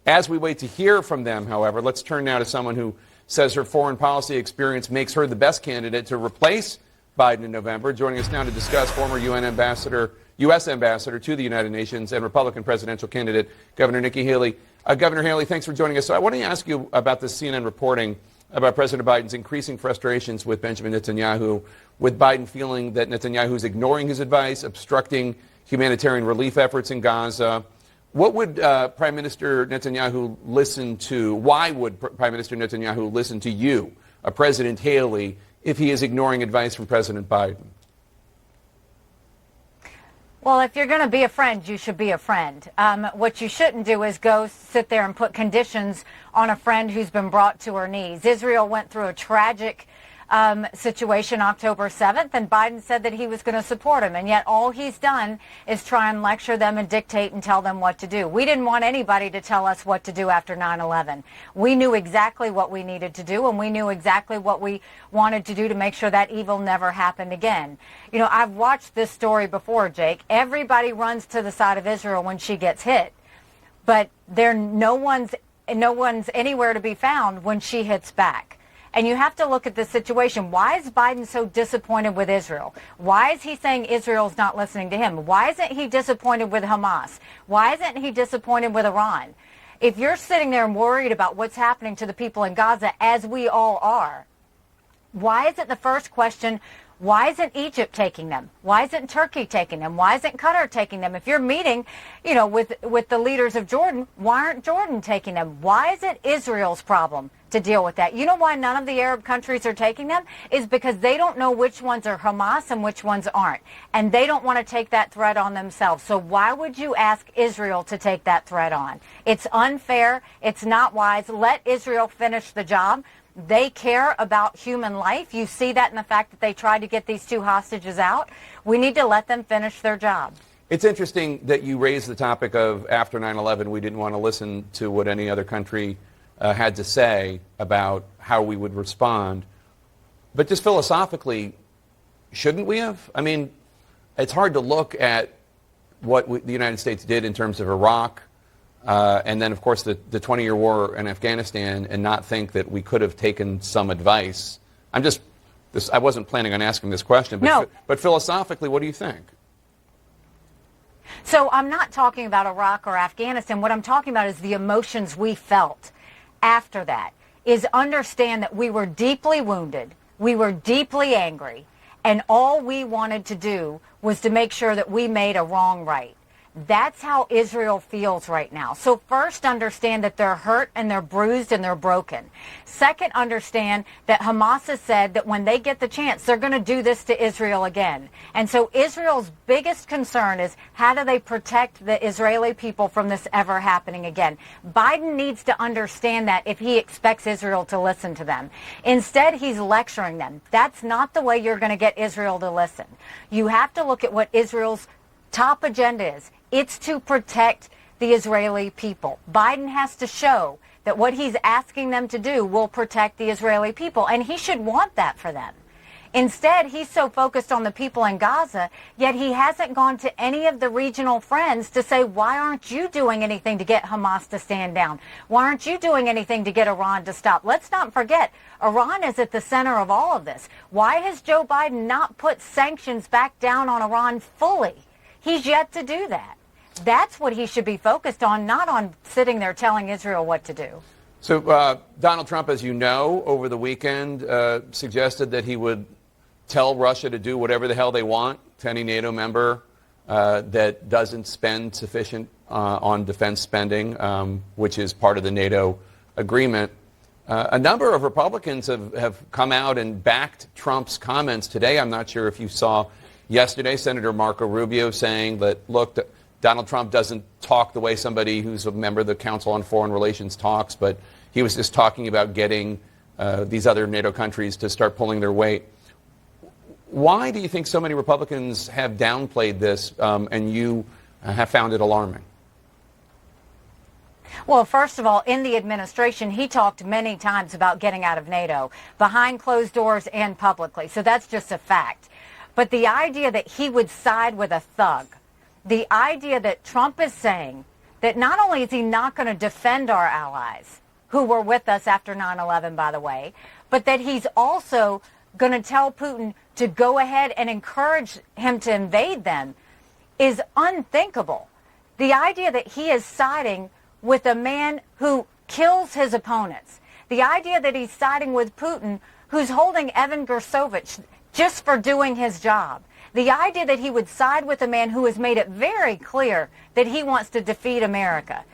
As we wait to hear from them, however, let's turn now to someone who says her foreign policy experience makes her the best candidate to replace Biden in November. Joining us now to discuss, former U.S. Ambassador to the United Nations and Republican presidential candidate, Governor Nikki Haley. Governor Haley, thanks for joining us. So I want to ask you about the CNN reporting about President Biden's increasing frustrations with Benjamin Netanyahu, with Biden feeling that Netanyahu is ignoring his advice, obstructing humanitarian relief efforts in Gaza. What would Prime Minister Netanyahu listen to? Why would Prime Minister Netanyahu listen to you, President Haley, if he is ignoring advice from President Biden? Well, if you're going to be a friend, you should be a friend. What you shouldn't do is go sit there and put conditions on a friend who's been brought to her knees. Israel went through a tragic situation October 7th, and Biden said that he was going to support him, and yet all he's done is try and lecture them and dictate and tell them what to do. We didn't want anybody to tell us what to do after 9/11. We knew exactly what we needed to do, and we knew exactly what we wanted to do to make sure that evil never happened again. You know, I've watched this story before, Jake. Everybody runs to the side of Israel when she gets hit, but no one's anywhere to be found when she hits back. And you have to look at this situation. Why is Biden so disappointed with Israel? Why is he saying Israel's not listening to him? Why isn't he disappointed with Hamas? Why isn't he disappointed with Iran? If you're sitting there and worried about what's happening to the people in Gaza, as we all are, why isn't the first question, why isn't Egypt taking them? Why isn't Turkey taking them? Why isn't Qatar taking them? If you're meeting, with the leaders of Jordan, why aren't Jordan taking them? Why is it Israel's problem to deal with that? You know why none of the Arab countries are taking them? Is because they don't know which ones are Hamas and which ones aren't. And they don't want to take that threat on themselves. So why would you ask Israel to take that threat on? It's unfair. It's not wise. Let Israel finish the job. They care about human life. You see that in the fact that they tried to get these two hostages out. We need to let them finish their job. It's interesting that you raised the topic of after 9/11, we didn't want to listen to what any other country had to say about how we would respond. But just philosophically, shouldn't we have? I mean, it's hard to look at what the United States did in terms of Iraq, and then, of course, the 20-year war in Afghanistan, and not think that we could have taken some advice. I wasn't planning on asking this question, but, no. But philosophically, what do you think? So I'm not talking about Iraq or Afghanistan. What I'm talking about is the emotions we felt after that, is understand that we were deeply wounded, we were deeply angry, and all we wanted to do was to make sure that we made a wrong right. That's how Israel feels right now. So first, understand that they're hurt and they're bruised and they're broken. Second, understand that Hamas has said that when they get the chance, they're going to do this to Israel again. And so Israel's biggest concern is how do they protect the Israeli people from this ever happening again? Biden needs to understand that if he expects Israel to listen to them. Instead, he's lecturing them. That's not the way you're going to get Israel to listen. You have to look at what Israel's top agenda is. It's to protect the Israeli people. Biden has to show that what he's asking them to do will protect the Israeli people, and he should want that for them. Instead, he's so focused on the people in Gaza, yet he hasn't gone to any of the regional friends to say, why aren't you doing anything to get Hamas to stand down? Why aren't you doing anything to get Iran to stop? Let's not forget, Iran is at the center of all of this. Why has Joe Biden not put sanctions back down on Iran fully? He's yet to do that. That's what he should be focused on, not on sitting there telling Israel what to do. So Donald Trump, as you know, over the weekend suggested that he would tell Russia to do whatever the hell they want to any NATO member that doesn't spend sufficient on defense spending, which is part of the NATO agreement. A number of Republicans have come out and backed Trump's comments today. I'm not sure if you saw yesterday Senator Marco Rubio saying that, look, Donald Trump doesn't talk the way somebody who's a member of the Council on Foreign Relations talks, but he was just talking about getting these other NATO countries to start pulling their weight. Why do you think so many Republicans have downplayed this and you have found it alarming? Well, first of all, in the administration, he talked many times about getting out of NATO, behind closed doors and publicly. So that's just a fact. But the idea that he would side with a thug, the idea that Trump is saying that not only is he not going to defend our allies, who were with us after 9/11, by the way, but that he's also going to tell Putin to go ahead and encourage him to invade them is unthinkable. The idea that he is siding with a man who kills his opponents, the idea that he's siding with Putin, who's holding Evan Gersovich just for doing his job, the idea that he would side with a man who has made it very clear that he wants to defeat America.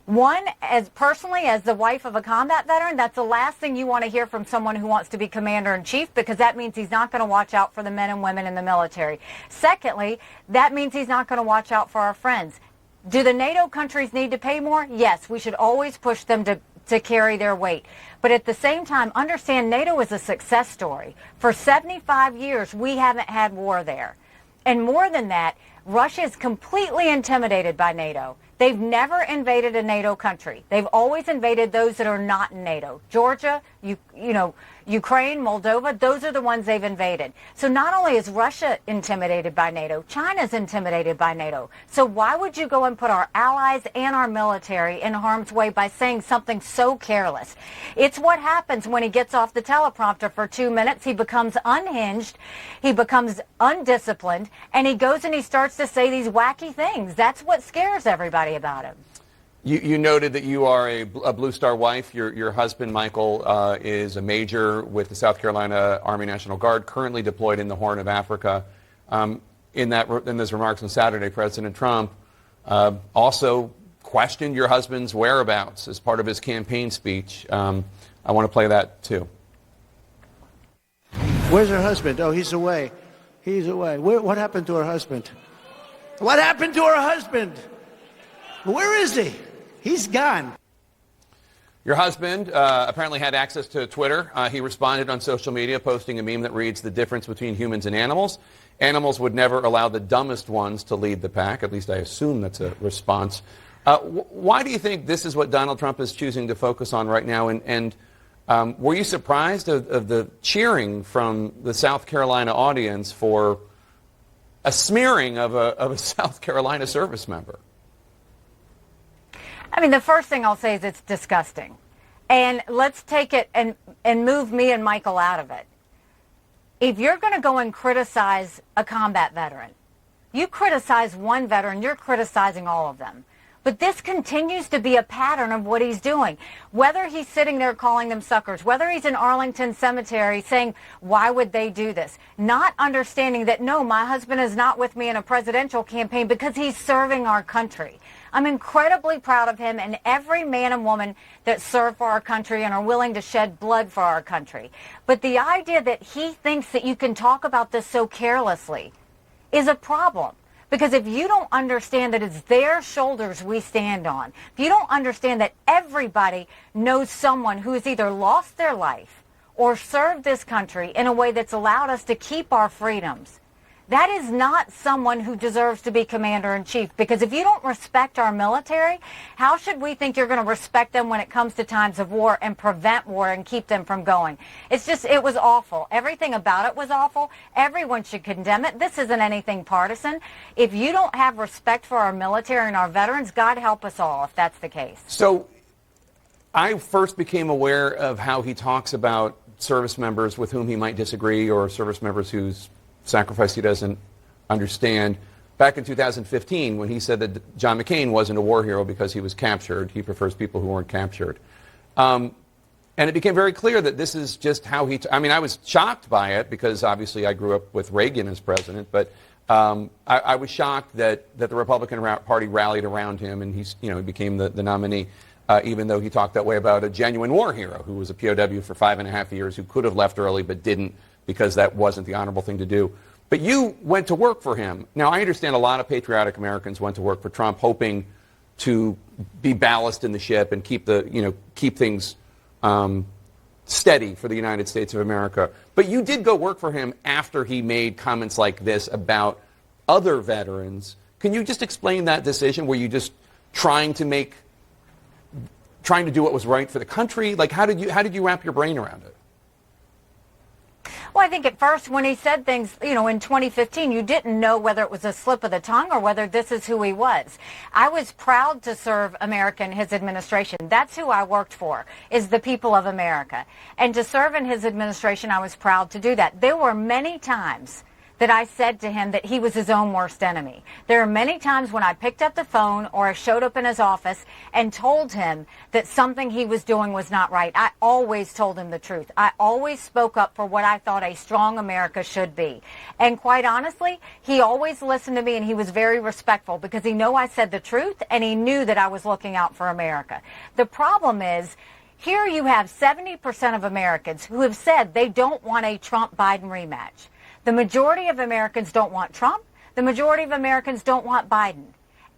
One, as personally, as the wife of a combat veteran, that's the last thing you want to hear from someone who wants to be commander-in-chief, because that means he's not going to watch out for the men and women in the military. Secondly, that means he's not going to watch out for our friends. Do the NATO countries need to pay more? Yes, we should always push them to carry their weight. But at the same time, understand NATO is a success story. For 75 years, we haven't had war there. And more than that, Russia is completely intimidated by NATO. They've never invaded a NATO country. They've always invaded those that are not in NATO. Georgia, Ukraine, Moldova, those are the ones they've invaded. So not only is Russia intimidated by NATO, China's intimidated by NATO. So why would you go and put our allies and our military in harm's way by saying something so careless? It's what happens when he gets off the teleprompter for 2 minutes. He becomes unhinged, he becomes undisciplined, and he goes and he starts to say these wacky things. That's what scares everybody about him. You noted that you are a Blue Star wife. Your husband, Michael, is a major with the South Carolina Army National Guard, currently deployed in the Horn of Africa. In those remarks on Saturday, President Trump also questioned your husband's whereabouts as part of his campaign speech. I want to play that, too. Where's her husband? Oh, he's away. He's away. What happened to her husband? What happened to her husband? Where is he? He's gone. Your husband apparently had access to Twitter. He responded on social media, posting a meme that reads, "The difference between humans and animals. Animals would never allow the dumbest ones to lead the pack." At least I assume that's a response. Why do you think this is what Donald Trump is choosing to focus on right now? And were you surprised of the cheering from the South Carolina audience for a smearing of a South Carolina service member? I mean, the first thing I'll say is it's disgusting. And let's take it and move me and Michael out of it. If you're going to go and criticize a combat veteran, you criticize one veteran, you're criticizing all of them. But this continues to be a pattern of what he's doing. Whether he's sitting there calling them suckers, whether he's in Arlington Cemetery saying, why would they do this? Not understanding that, no, my husband is not with me in a presidential campaign because he's serving our country. I'm incredibly proud of him and every man and woman that serve for our country and are willing to shed blood for our country. But the idea that he thinks that you can talk about this so carelessly is a problem. Because if you don't understand that it's their shoulders we stand on, if you don't understand that everybody knows someone who has either lost their life or served this country in a way that's allowed us to keep our freedoms, that is not someone who deserves to be commander-in-chief. Because if you don't respect our military, how should we think you're going to respect them when it comes to times of war and prevent war and keep them from going? It's just, it was awful. Everything about it was awful. Everyone should condemn it. This isn't anything partisan. If you don't have respect for our military and our veterans, God help us all if that's the case. So I first became aware of how he talks about service members with whom he might disagree or service members whose sacrifice he doesn't understand. Back in 2015, when he said that John McCain wasn't a war hero because he was captured, he prefers people who weren't captured. And it became very clear that this is just how he, I mean, I was shocked by it because obviously I grew up with Reagan as president, but I was shocked that the Republican Party rallied around him and he became the nominee, even though he talked that way about a genuine war hero who was a POW for 5.5 years, who could have left early but didn't, because that wasn't the honorable thing to do. But you went to work for him. Now, I understand a lot of patriotic Americans went to work for Trump hoping to be ballast in the ship and keep things steady for the United States of America. But you did go work for him after he made comments like this about other veterans. Can you just explain that decision? Were you just trying to do what was right for the country? Like, how did you wrap your brain around it? Well, I think at first when he said things, in 2015, you didn't know whether it was a slip of the tongue or whether this is who he was. I was proud to serve America in his administration. That's who I worked for, is the people of America. And to serve in his administration, I was proud to do that. There were many times that I said to him that he was his own worst enemy. There are many times when I picked up the phone or I showed up in his office and told him that something he was doing was not right. I always told him the truth. I always spoke up for what I thought a strong America should be. And quite honestly, he always listened to me, and he was very respectful because he knew I said the truth and he knew that I was looking out for America. The problem is, here you have 70% of Americans who have said they don't want a Trump-Biden rematch. The majority of Americans don't want Trump. The majority of Americans don't want Biden.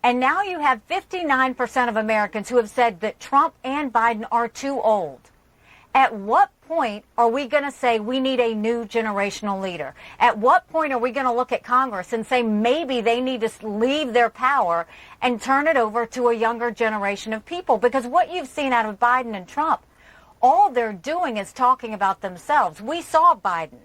And now you have 59% of Americans who have said that Trump and Biden are too old. At what point are we going to say we need a new generational leader? At what point are we going to look at Congress and say maybe they need to leave their power and turn it over to a younger generation of people? Because what you've seen out of Biden and Trump, all they're doing is talking about themselves. We saw Biden.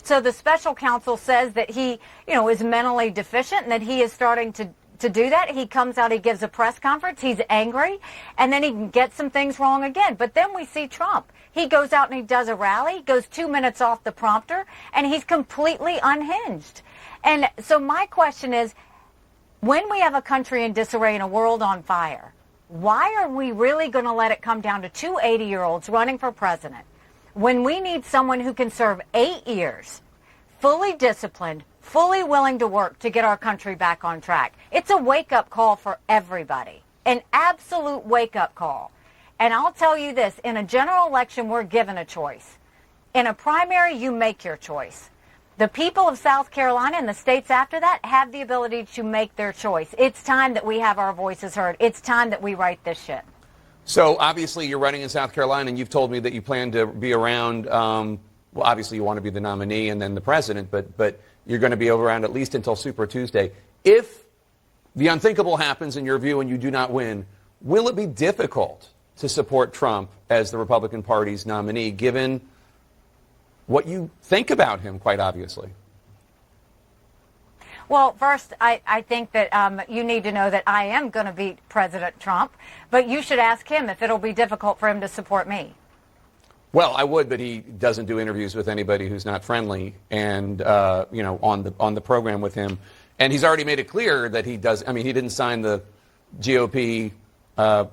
So the special counsel says that he, is mentally deficient and that he is starting to do that. He comes out, he gives a press conference, he's angry, and then he gets some things wrong again. But then we see Trump. He goes out and he does a rally, goes 2 minutes off the prompter, and he's completely unhinged. And so my question is, when we have a country in disarray and a world on fire, why are we really going to let it come down to two 80-year-olds running for president? When we need someone who can serve 8 years, fully disciplined, fully willing to work to get our country back on track. It's a wake-up call for everybody, an absolute wake-up call. And I'll tell you this, in a general election, we're given a choice. In a primary, you make your choice. The people of South Carolina and the states after that have the ability to make their choice. It's time that we have our voices heard. It's time that we right this ship. So obviously you're running in South Carolina, and you've told me that you plan to be around, well, obviously you want to be the nominee and then the president, but you're going to be around at least until Super Tuesday. If the unthinkable happens in your view and you do not win, will it be difficult to support Trump as the Republican Party's nominee, given what you think about him, quite obviously? Well, first, I think that you need to know that I am going to beat President Trump, but you should ask him if it'll be difficult for him to support me. Well, I would, but he doesn't do interviews with anybody who's not friendly, and on the program with him, and he's already made it clear that he does. I mean, he didn't sign the GOP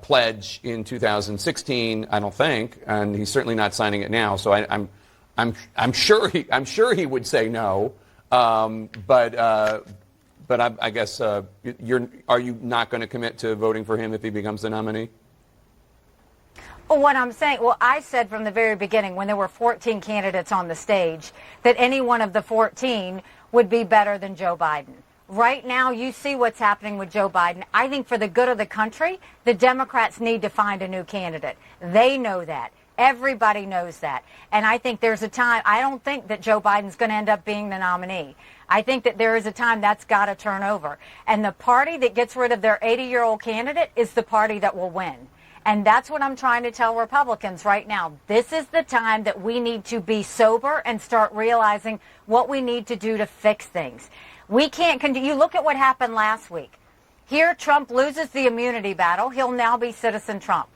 pledge in 2016, I don't think, and he's certainly not signing it now. So I'm sure he would say no. But I guess are you not going to commit to voting for him if he becomes the nominee? Well, what I'm saying, I said from the very beginning when there were 14 candidates on the stage that any one of the 14 would be better than Joe Biden. Right now, you see what's happening with Joe Biden. I think for the good of the country, the Democrats need to find a new candidate. They know that. Everybody knows that. And I think there's a time, I don't think that Joe Biden's going to end up being the nominee. I think that there is a time that's got to turn over. And the party that gets rid of their 80-year-old candidate is the party that will win. And that's what I'm trying to tell Republicans right now. This is the time that we need to be sober and start realizing what we need to do to fix things. We can't continue. You look at what happened last week. Here, Trump loses the immunity battle. He'll now be Citizen Trump.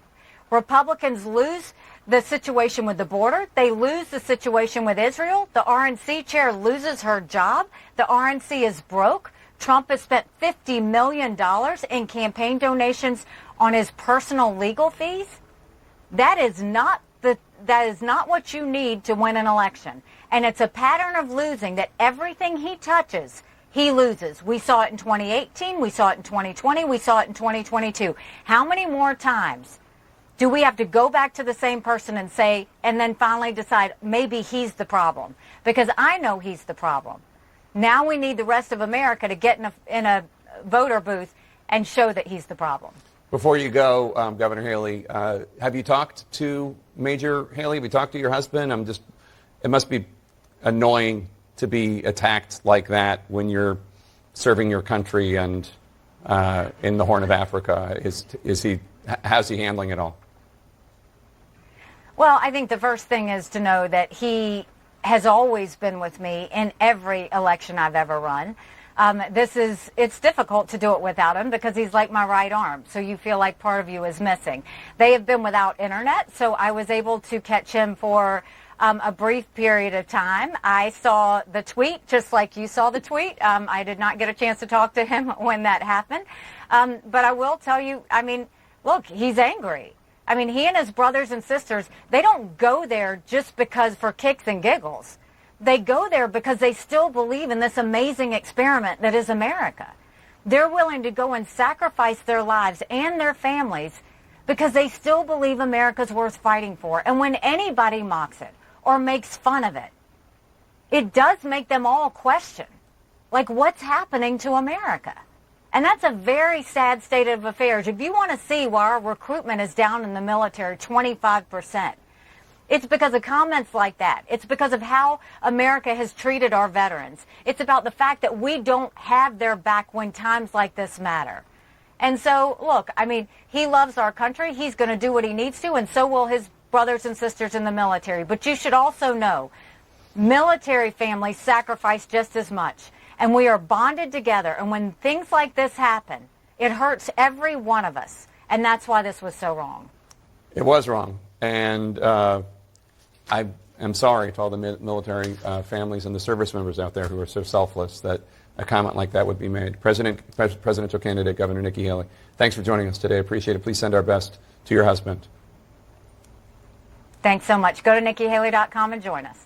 Republicans lose the situation with the border. They lose the situation with Israel. The RNC chair loses her job. The RNC is broke. Trump has spent $50 million in campaign donations on his personal legal fees. That is not what you need to win an election. And it's a pattern of losing that everything he touches, he loses. We saw it in 2018. We saw it in 2020. We saw it in 2022. How many more times do we have to go back to the same person and say, and then finally decide maybe he's the problem? Because I know he's the problem. Now we need the rest of America to get in a voter booth and show that he's the problem. Before you go, Governor Haley, have you talked to Major Haley? Have you talked to your husband? It must be annoying to be attacked like that when you're serving your country and in the Horn of Africa. How's he handling it all? Well, I think the first thing is to know that he has always been with me in every election I've ever run. It's difficult to do it without him because he's like my right arm. So you feel like part of you is missing. They have been without internet, so I was able to catch him for a brief period of time. I saw the tweet just like you saw the tweet. I did not get a chance to talk to him when that happened. But I will tell you, I mean, look, he's angry. I mean, he and his brothers and sisters, they don't go there just because for kicks and giggles. They go there because they still believe in this amazing experiment that is America. They're willing to go and sacrifice their lives and their families because they still believe America's worth fighting for. And when anybody mocks it or makes fun of it, it does make them all question, like, what's happening to America? And that's a very sad state of affairs. If you want to see why our recruitment is down in the military 25%, it's because of comments like that. It's because of how America has treated our veterans. It's about the fact that we don't have their back when times like this matter. And so, look, I mean, he loves our country. He's going to do what he needs to, and so will his brothers and sisters in the military. But you should also know, military families sacrifice just as much. And we are bonded together. And when things like this happen, it hurts every one of us. And that's why this was so wrong. It was wrong. And I am sorry to all the military families and the service members out there who are so selfless that a comment like that would be made. Presidential candidate Governor Nikki Haley, thanks for joining us today. Appreciate it. Please send our best to your husband. Thanks so much. Go to NikkiHaley.com and join us.